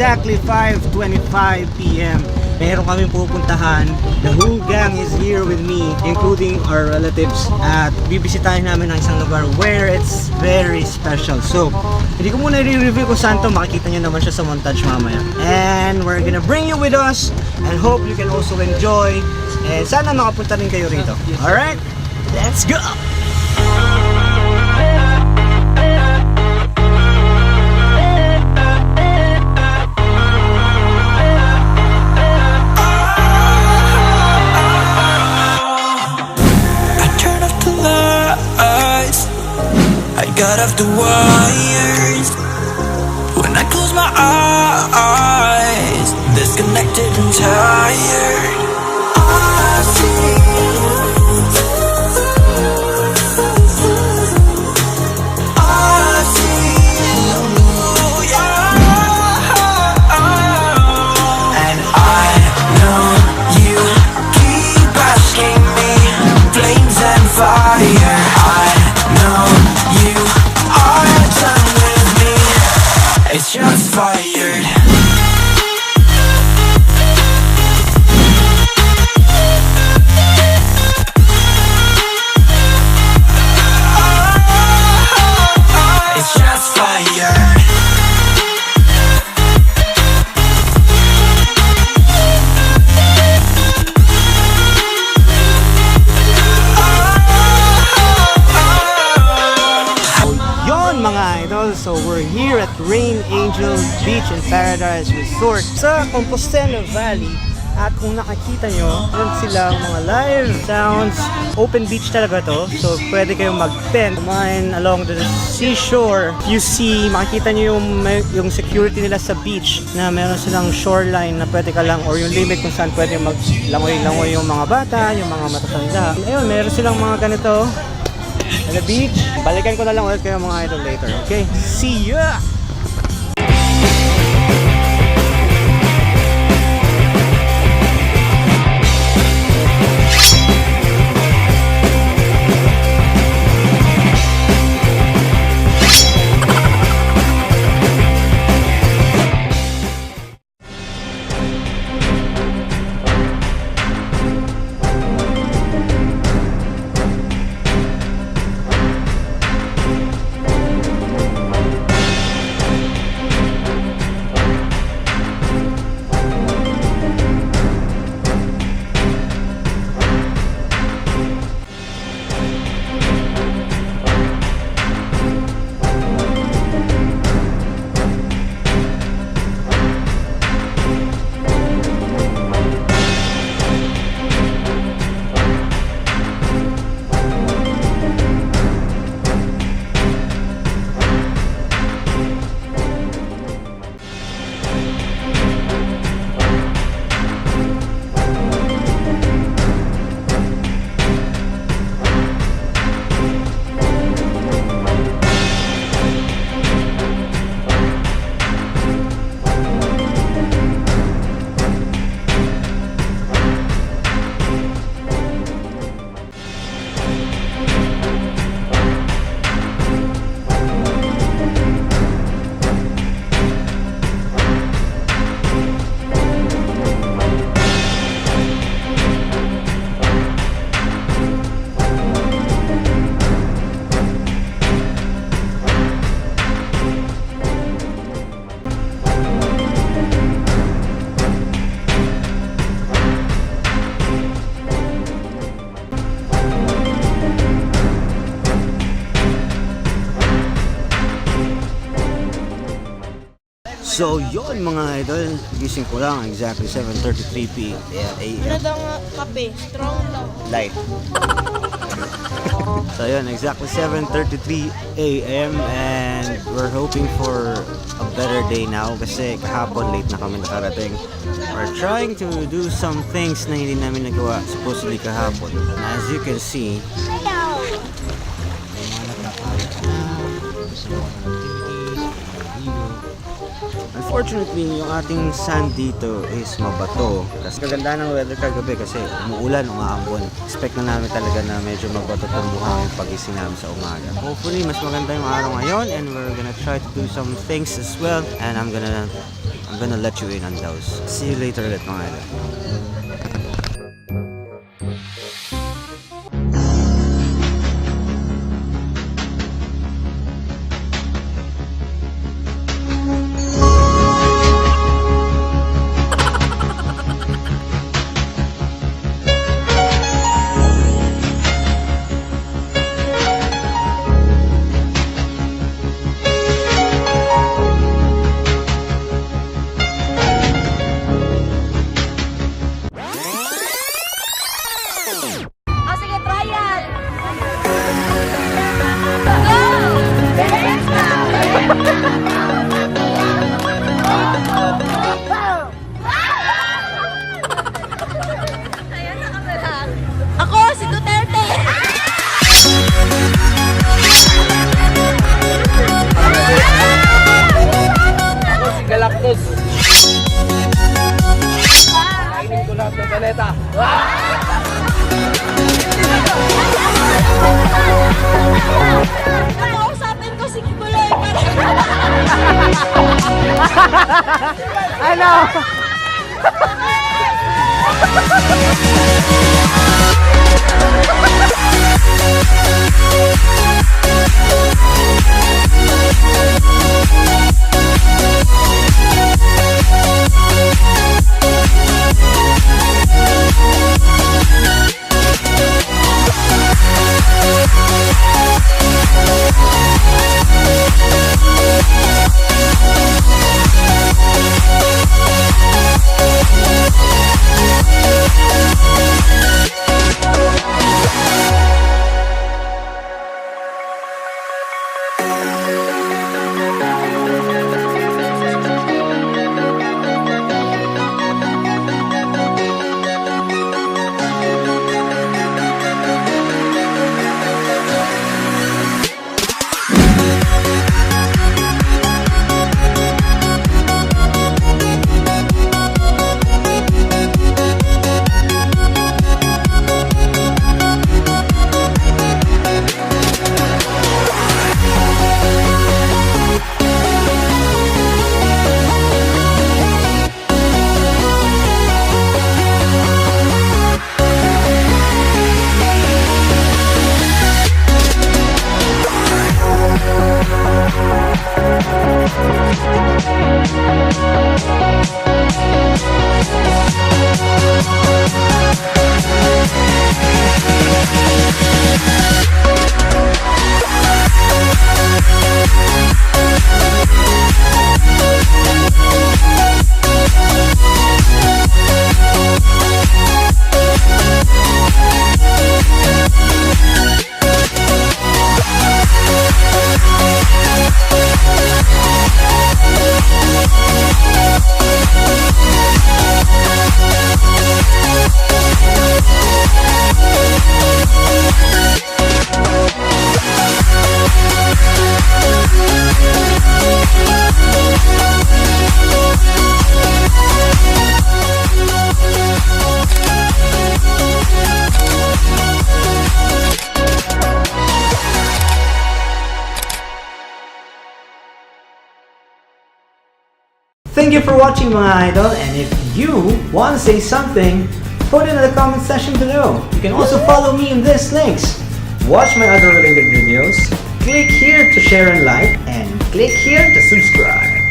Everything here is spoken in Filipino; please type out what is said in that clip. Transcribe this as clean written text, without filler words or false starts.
exactly 5:25 p.m. Meron kaming pupuntahan. The whole gang is here with me, including our relatives. At bibisitahin namin ng isang lugar where it's very special. So, hindi ko muna i-review kung saan to. Makikita nyo naman siya sa montage mamaya. And we're gonna bring you with us and hope you can also enjoy. And sana makapunta rin kayo rito. Alright? Let's go! Got off the wires when I close my eyes, disconnected and tired. I see you. I see you, yeah. And I know you keep asking me, flames and fire. I know you are done with me. It's just fired. It's just fired. Mga idol, so we're here at Rain Angel Beach and Paradise Resort sa Compostela Valley. At kung nakikita nyo, yun silang mga live sounds. Open beach talaga to, so pwede kayong mag-tent, kumain along the seashore. You see, makikita nyo yung security nila sa beach na meron silang shoreline na pwede ka lang, or yung limit kung saan pwede maglangoy-langoy yung mga bata, yung mga matatanda. Ayun, meron silang mga ganito at the beach. Balikan ko na lang ulit kayo mga idol later. Okay? See ya! So yun mga idol, gising ko lang exactly 7:33 p.m. Ano daw nga kape? Strong daw. Light. So yun, exactly 7:33 a.m. and we're hoping for a better day now kasi kahapon late na kami nakarating. We're trying to do some things na hindi namin nagawa supposedly kahapon. And as you can see, unfortunately, yung ating sand dito is mabato. Kasi kaganda ng weather kagabi kasi umuulan, umaambon. Expect na namin talaga na medyo mabato itong buhangin pagising namin sa umaga. Hopefully, mas maganda yung araw ngayon and we're gonna try to do some things as well. And I'm gonna I'm gonna let you in on those. See you later ulit mga idol. O sige, trial! Ayan na kamera. Ako, si Duterte! Ako si Galactus. Kainin ko lahat ng planeta. Nakausapin ko si Kibuloy para... Ano? Thank you for watching mga idol, and if you want to say something, put it in the comment section below. You can also follow me in these links. Watch my other related videos, click here to share and like, and click here to subscribe.